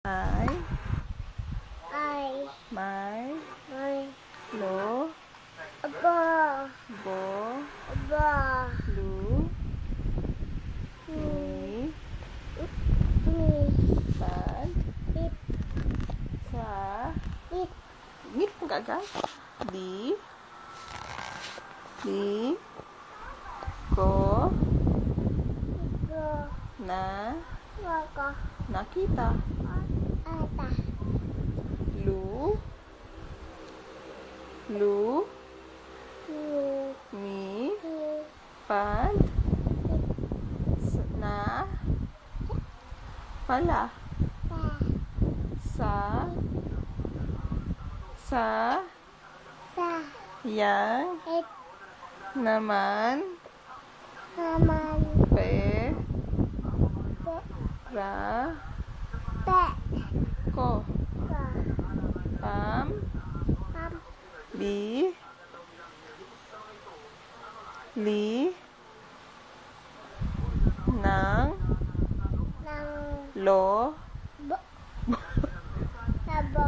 Ay, Ay, may, may, lo, aba, bo, aba, lu, mi, mi, mi, pad, it, sa, it, ngit mo agad, di, ko, iko, na, waka, nakita, ata, lu, mi, mi, mi, pad, na, pala, ta, sa, sa, yang, it, naman, naman, pe, pe, ra, pe, ko, ka, pam, pam, li, nang, nang, lo, bo, labo,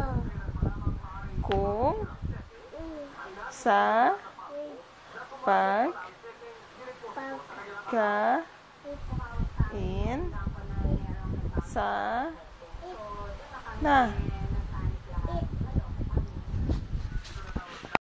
kung, i, sa, pag, pag, ka, it, in, sa, it, na.